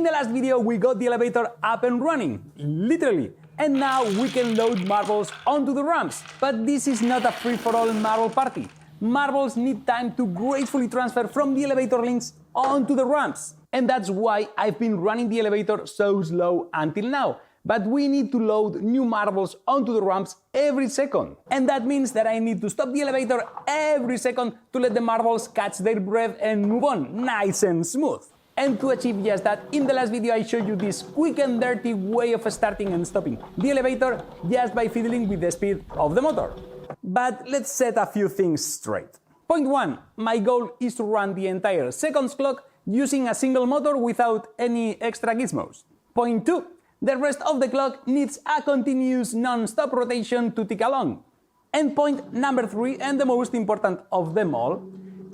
the last video we got the elevator up and running, literally, and now we can load marbles onto the ramps. But this is not a free-for-all marble party. Marbles need time to gracefully transfer from the elevator links onto the ramps. And that's why I've been running the elevator so slow until now. But we need to load new marbles onto the ramps every second. And that means that I need to stop the elevator every second to let the marbles catch their breath and move on, nice and smooth. And to achieve just that, in the last video I showed you this quick and dirty way of starting and stopping the elevator just by fiddling with the speed of the motor. But let's set a few things straight. Point 1. My goal is to run the entire seconds clock using a single motor without any extra gizmos. Point 2. The rest of the clock needs a continuous non-stop rotation to tick along. And point number 3, and the most important of them all,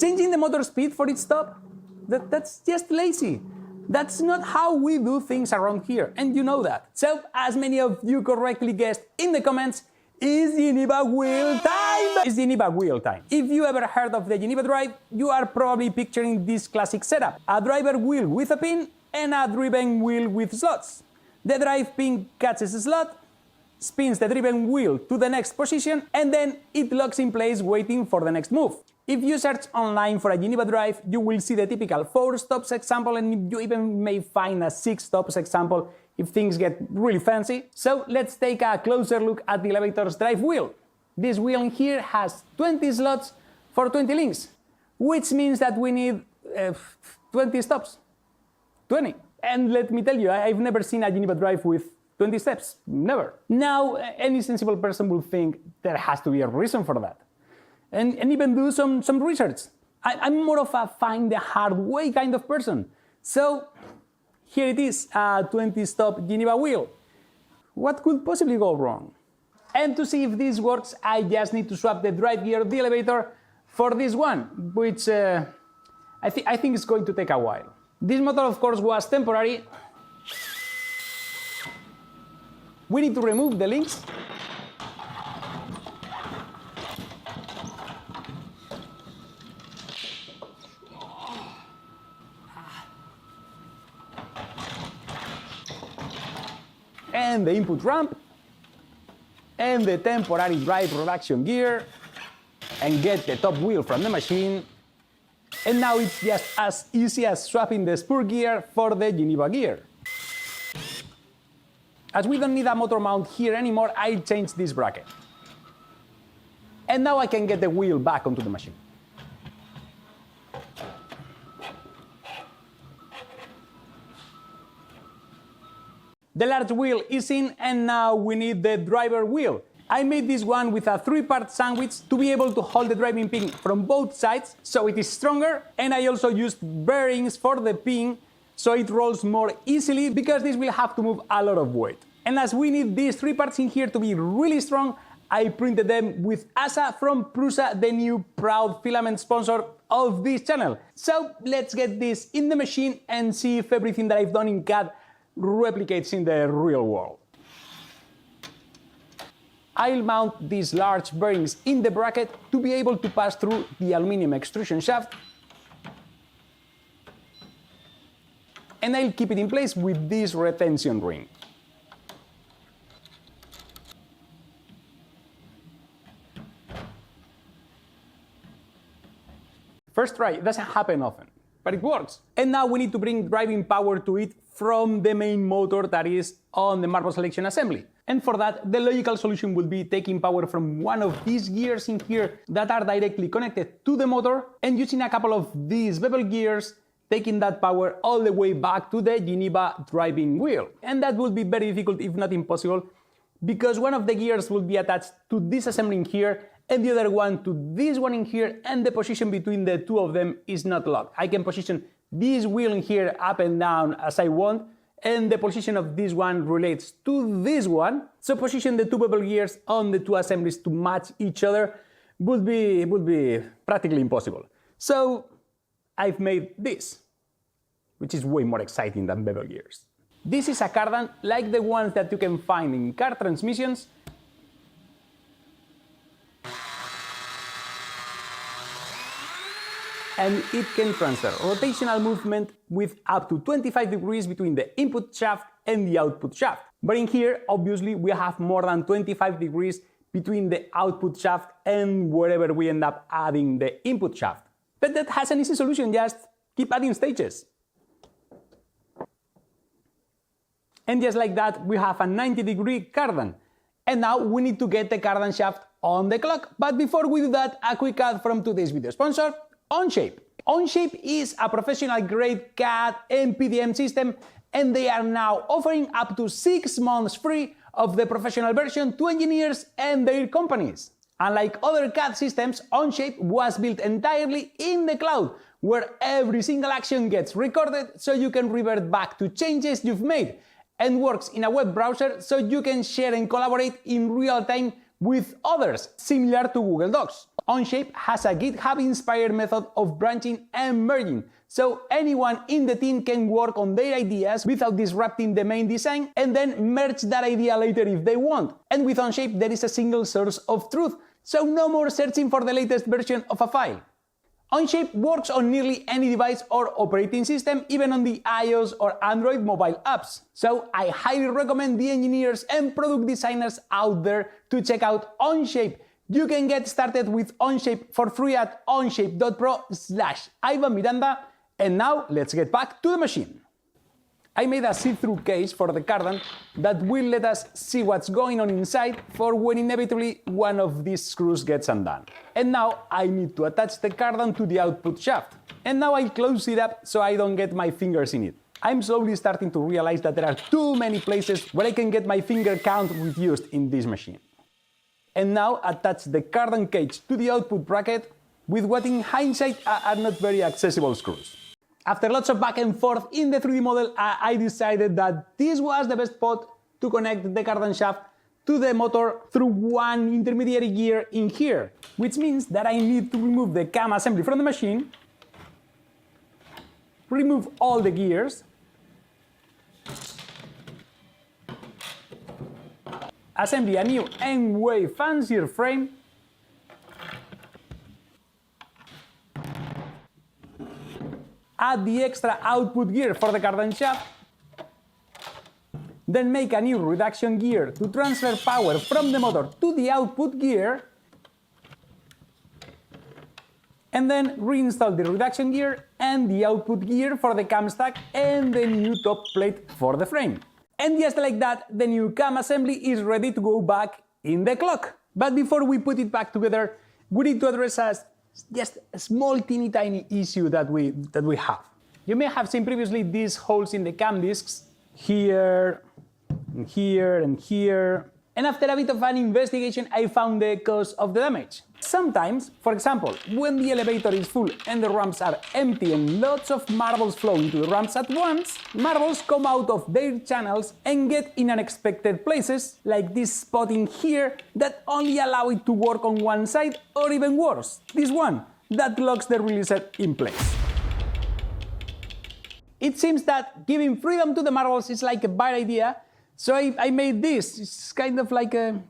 changing the motor speed for each stop. That's just lazy. That's not how we do things around here, and you know that. So, as many of you correctly guessed in the comments, it's Geneva wheel time! It's Geneva wheel time. If you ever heard of the Geneva drive, you are probably picturing this classic setup. A driver wheel with a pin and a driven wheel with slots. The drive pin catches a slot, spins the driven wheel to the next position, and then it locks in place waiting for the next move. If you search online for a Geneva drive, you will see the typical 4 stops example, and you even may find a 6 stops example if things get really fancy. So let's take a closer look at the elevator's drive wheel. This wheel in here has 20 slots for 20 links, which means that we need 20 stops. 20. And let me tell you, I've never seen a Geneva drive with 20 steps. Never. Now, any sensible person will think there has to be a reason for that. And even do some research. I'm more of a find the hard way kind of person. So here it is, a 20-stop Geneva wheel. What could possibly go wrong? And to see if this works, I just need to swap the drive gear of the elevator for this one, which I think is going to take a while. This motor, of course, was temporary. We need to remove the links. And the input ramp, and the temporary drive reduction gear, and get the top wheel from the machine. And now it's just as easy as swapping the spur gear for the Geneva gear. As we don't need a motor mount here anymore, I changed this bracket. And now I can get the wheel back onto the machine. The large wheel is in, and now we need the driver wheel. I made this one with a 3-part sandwich to be able to hold the driving pin from both sides so it is stronger, and I also used bearings for the pin so it rolls more easily because this will have to move a lot of weight. And as we need these 3 parts in here to be really strong, I printed them with ASA from Prusa, the new proud filament sponsor of this channel. So let's get this in the machine and see if everything that I've done in CAD replicates in the real world. I'll mount these large bearings in the bracket to be able to pass through the aluminum extrusion shaft, and I'll keep it in place with this retention ring. First try, it doesn't happen often, but it works. And now we need to bring driving power to it from the main motor that is on the marble selection assembly. And for that, the logical solution would be taking power from one of these gears in here that are directly connected to the motor, and using a couple of these bevel gears, taking that power all the way back to the Geneva driving wheel. And that would be very difficult, if not impossible, because one of the gears will be attached to this assembly in here, and the other one to this one in here, and the position between the two of them is not locked. I can position this wheel in here up and down as I want, and the position of this one relates to this one. So position the two bevel gears on the two assemblies to match each other would be practically impossible. So I've made this, which is way more exciting than bevel gears. This is a Cardan like the ones that you can find in car transmissions. and it can transfer rotational movement with up to 25 degrees between the input shaft and the output shaft. But in here, obviously, we have more than 25 degrees between the output shaft and wherever we end up adding the input shaft. But that has an easy solution, just keep adding stages. And just like that, we have a 90-degree Cardan. And now we need to get the Cardan shaft on the clock. But before we do that, a quick ad from today's video sponsor, Onshape. Onshape is a professional-grade CAD and PDM system, and they are now offering up to 6 months free of the professional version to engineers and their companies. Unlike other CAD systems, Onshape was built entirely in the cloud, where every single action gets recorded so you can revert back to changes you've made, and works in a web browser so you can share and collaborate in real time with others, similar to Google Docs. Onshape has a GitHub-inspired method of branching and merging, so anyone in the team can work on their ideas without disrupting the main design and then merge that idea later if they want. And with Onshape there is a single source of truth, so no more searching for the latest version of a file. Onshape works on nearly any device or operating system, even on the iOS or Android mobile apps. So I highly recommend the engineers and product designers out there to check out Onshape. You can get started with Onshape for free at onshape.pro/Ivan Miranda. And now let's get back to the machine. I made a see-through case for the Cardan that will let us see what's going on inside for when inevitably one of these screws gets undone. And now I need to attach the Cardan to the output shaft. And now I'll close it up so I don't get my fingers in it. I'm slowly starting to realize that there are too many places where I can get my finger count reduced in this machine. And now attach the Cardan cage to the output bracket with what in hindsight are not very accessible screws. After lots of back and forth in the 3D model, I decided that this was the best spot to connect the Cardan shaft to the motor through one intermediary gear in here, which means that I need to remove the cam assembly from the machine, remove all the gears, assemble a new and way fancier frame, add the extra output gear for the Cardan shaft, then make a new reduction gear to transfer power from the motor to the output gear, and then reinstall the reduction gear and the output gear for the cam stack and the new top plate for the frame. And just like that, the new cam assembly is ready to go back in the clock. But before we put it back together, we need to address just a small teeny tiny issue that we have. You may have seen previously these holes in the cam discs, here, and here, and here. And after a bit of an investigation, I found the cause of the damage. Sometimes, for example, when the elevator is full and the ramps are empty and lots of marbles flow into the ramps at once, marbles come out of their channels and get in unexpected places, like this spot in here that only allow it to work on one side, or even worse, this one that locks the releaser in place. It seems that giving freedom to the marbles is like a bad idea, so I made this. It's kind of like a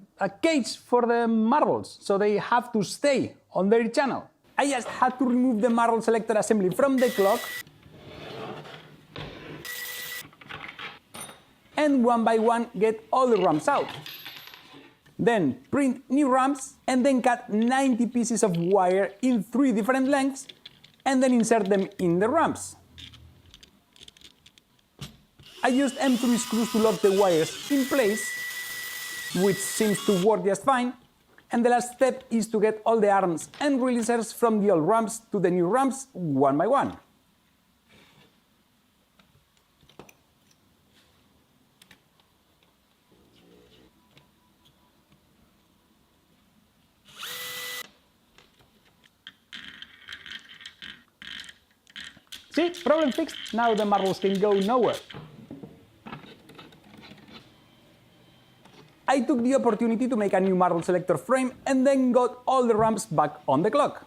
cage for the marbles, so they have to stay on their channel. I just had to remove the marble selector assembly from the clock, and one by one get all the ramps out. Then print new ramps, and then cut 90 pieces of wire in 3 different lengths, and then insert them in the ramps. I used M3 screws to lock the wires in place, which seems to work just fine, and the last step is to get all the arms and releasers from the old ramps to the new ramps one by one. See, problem fixed, now the marbles can go nowhere. I took the opportunity to make a new marble selector frame and then got all the ramps back on the clock.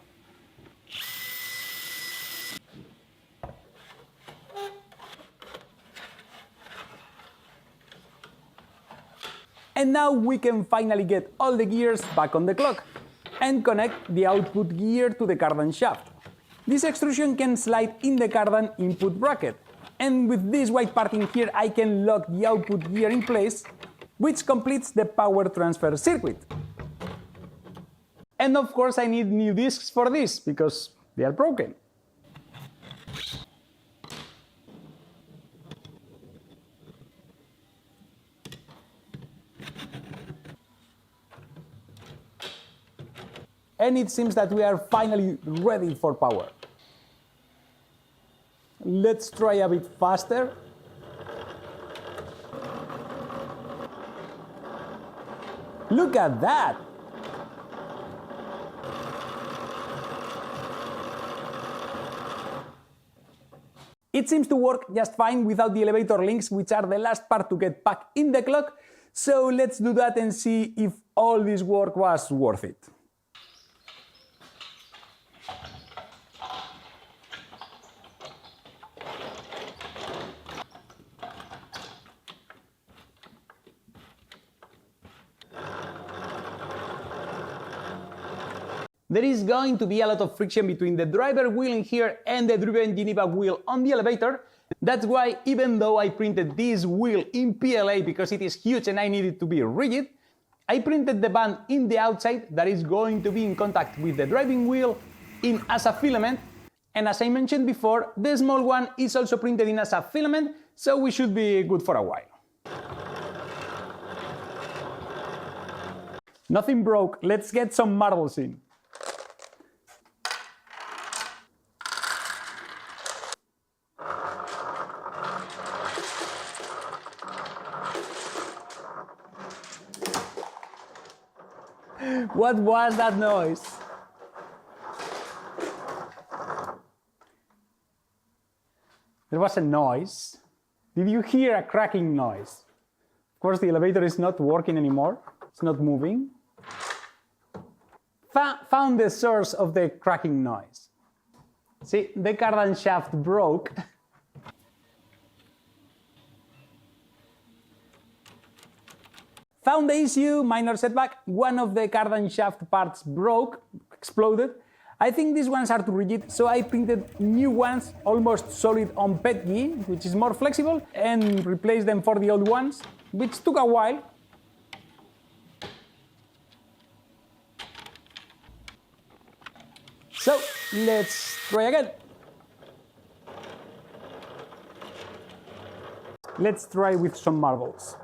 And now we can finally get all the gears back on the clock and connect the output gear to the Cardan shaft. This extrusion can slide in the Cardan input bracket, and with this white part in here I can lock the output gear in place, which completes the power transfer circuit. And of course I need new discs for this, because they are broken. And it seems that we are finally ready for power. Let's try a bit faster. Look at that! It seems to work just fine without the elevator links, which are the last part to get packed in the clock. So let's do that and see if all this work was worth it. There is going to be a lot of friction between the driver wheel in here and the driven Geneva wheel on the elevator. That's why, even though I printed this wheel in PLA because it is huge and I need it to be rigid, I printed the band in the outside that is going to be in contact with the driving wheel in as a filament. And as I mentioned before, the small one is also printed in as a filament, so we should be good for a while. Nothing broke, let's get some marbles in. What was that noise? There was a noise. Did you hear a cracking noise? Of course, the elevator is not working anymore. It's not moving. Found the source of the cracking noise. See, the Cardan shaft broke. Found the issue, minor setback. One of the Cardan shaft parts broke, exploded. I think these ones are too rigid, so I printed new ones, almost solid on PETG, which is more flexible, and replaced them for the old ones, which took a while. So, let's try again. Let's try with some marbles.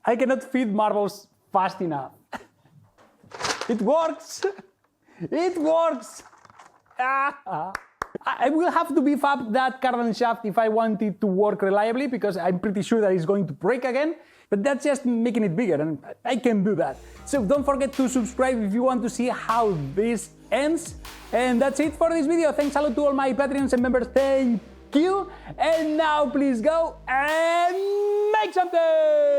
I cannot feed marbles fast enough. It works! It works! I will have to beef up that Cardan shaft if I want it to work reliably, because I'm pretty sure that it's going to break again, but that's just making it bigger, and I can do that. So don't forget to subscribe if you want to see how this ends. And that's it for this video. Thanks a lot to all my Patreons and members. Thank you. And now please go and make something!